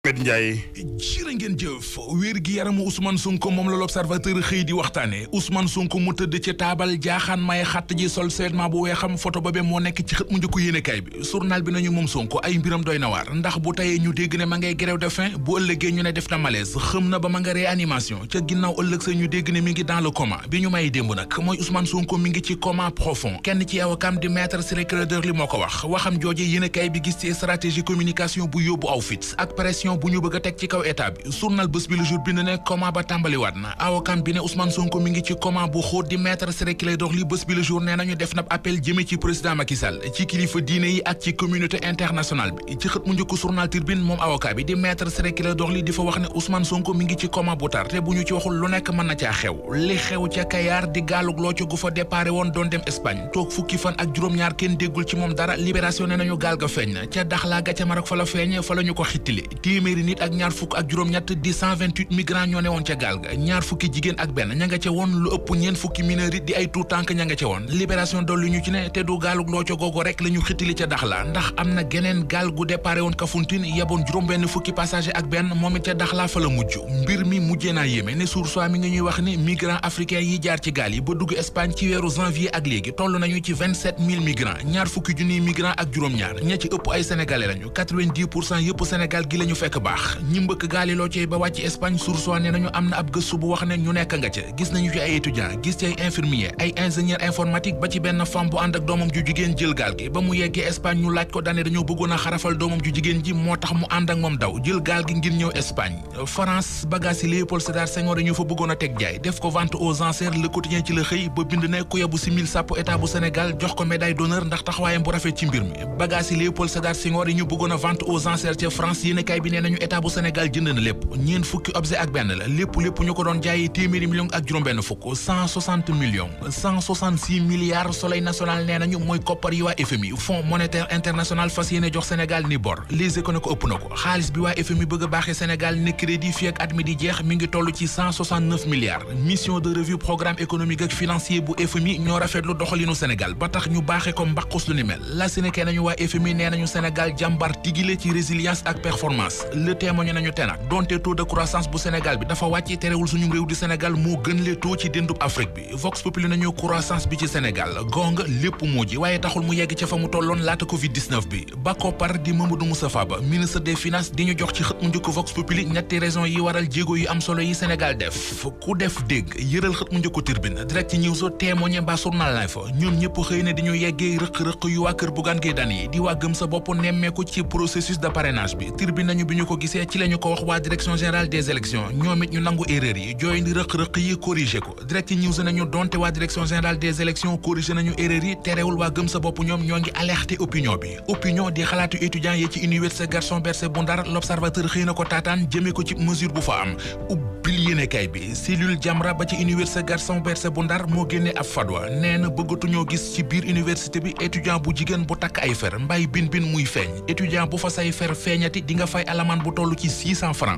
Bet Ndiaye. jërë ngeen jëf wér gi yaramu Ousmane Sonko moom la l'Observateur xëy di waxtaane Ousmane Sonko mu tëdd ci taabal jaaxaan may xatt ji sol seulement bu weexam photo ba be moo nekk ci xët mu njëkk yéenekaay bi journal bi nañu moom Sonko ay mbiram doy na waar ndax bu tayee ñu dégg ne ma ngay grève de faim bu ëllëgee ñu ne def na malaise xëm na ba ma nga réanimation ca ginnaaw ëllëg sa ñu dégg ne mi ngi dans le coma bi ñu may démb nag mooy Ousmane Sonko mi ngi ci coma profond kenn ci awakam di maître Ciré Clédor Ly moo ko wax waxam jooje yéenekaay bi gis ci stratégie communication bu yóbbu aw fit ak pression bu ñu bëgg a teg ci kaw état bi journal bés bi le jour bi ne coma ba tàmbaliwaat na awakam bi ne Ousmane Sonko mi ngi ci coma bu xóot di maître Ciré Clédor Ly bés bi le jour nee nañu def na appel jëme ci président Macky Sall ci kilifa diine yi ak ci communauté internationale bi ci xët mu njëkk journal Tribune moom avocat bi di maître Ciré Clédor Ly di fa wax ne Ousmane Sonko mi ngi ci coma bu tar te bu ñu ci waxul lu nekk mën na caa xew li xew ca Kayar di gaalug loo gu fa déparé woon doon dem Espagne toog fukki fan ak juróom-ñaar kenn déggul ci moom dara libération ne nañu gaal ga feeñ na ca Daxla ga ca Maroc fa la feeñ fa la ñu ko xittili téeméeri nit ak ñaar fukk ak juróom-ñett di 128 migrants ñoo ne woon ca gaal ga ñaar fukki jigéen ak benn ña nga ca woon lu ëpp ñeen fukki mineurs di ay tuut tànk ña nga ca woon libération dolli ñu ci ne te du gaalug loo ca googu rek la ñu xittili ca Daxla ndax am na geneen gaal gu déparé woon Kafountine yeboon juróom-benn fukki passager ak benn moom it ca Daxla fa la mujj mbir mi mujjee naa yéeme ne source mi ngi ñuy wax ni migrants africains yi jaar ci gaal yi ba dugg Espagne ci weeru janvier ak léegi toll nañu ci 27000 migrants ñaar fukki junniy migrants ak juróom-ñaar ña ci ëpp ay sénégalais lañu 90% yëpp Sénégal gi la ñu fekk baax ñi mbëkk gaal yi loo cey ba wàcc Espagne source ne nañu am na ab gëstu bu wax ne ñu nekk nga ca gis nañu ci ay étudiants gis ci ay infirmiers ay ingénieur informatique ba ci benn femme bu ànd ak doomam ju jigéen jël gaal gi ba mu yeggee Espagne ñu laaj ko daane dañoo bëggoon a xarafal doomam ju jigéen ji moo tax mu ànd ak moom daw jël gaal gi ngir ñëw Espagne France bagage yi Léopold Sédar Senghor ñu fa bëggoon a teg jaay def ko vente aux enchères Le Quotidien ci la xëy ba bind ne ku yebu si mille sàpp état bu Sénégal jox ko médaille d'honneur ndax taxawaayam bu rafet ci mbir mi bagage yi Léopold Sédar Senghor yi ñu bëggoon a vente aux enchères ca France yéenekaay bi nee nañu état bu Sénégal jënd na lépp ñeen fukki objet ak benn la lépp ñu ko doon jaayee téeméeri millions ak juróom-benn fukk 160 millions 166 milliards Soleil national nee nañu mooy koppar yi waa FMI Fonds monétaire international fas yéene jox Sénégal ni bor Les Échos ne ko ëpp na ko xaalis bi waa FMI bëgg a baaxee Sénégal ne crédit fii ak at mi di jeex mi ngi toll ci 169 milliards mission de revue programme économique ak financier bu FMI ñoo rafetlu doxalinu Sénégal ba tax ñu baaxee ko mbaqus lu ni mel la Sénégal nañu waa FMI nee nañu Sénégal jàmbar tigile ci résilience ak performance le témoigne nañu te nag donte taux de croissance bu Sénégal bi dafa wàcc terewul suñu réew di Sénégal moo gën le taux ci déndub Afrique bi Vox Populi nañu croissance bi ci Sénégal gong lépp moo ji waaye taxul mu yegg ca fa mu tolloon laata Covid-19 bi ba koppar di Mamadou Moustapha Ba ministre des finances di ñu jox ci xët mu njëkk Vox Populi ñetti raison yi waral jéego yu am solo yi Sénégal def ku def dégg yëral xët mu njëkk Tribune Direct News témoigné mbaa journal lay fa ñoom ñëpp xëy na di ñu yeggee rëq-rëq yu waa kër Bougane Gueye Dany yi di waa gëm sa bopp nemmeeku ci processus de parrainage bi Tribune nañu bi ñu ko gisee ci la ñu ko wax waa direction générale des élections ñoom it ñu nangu erreur yi jooy ndi rëq-rëq yi corrigé ko Direct News nañu donte waa direction générale des élections corrigé nañu erreur yi terewul waa gëm sa bopp ñoom ñoo ngi alerté opinion bi opinion di xalaatu étudiants yi ci université Gaston Berger bu Ndar l'Observateur xëy na ko taataan jëmee ko ci mesure bu fa am ubbil yéenekaay bi cellule Jamra ba ci université Gaston Berger bu Ndar moo génnee ab fadwa nee na bëggatuñoo gis ci biir université bi étudiant bu jigéen bu takk ay fer mbay bin muy feeñ étudiant bu fa say fer feeñati di nga fay alamaan bu toll ci 600 francs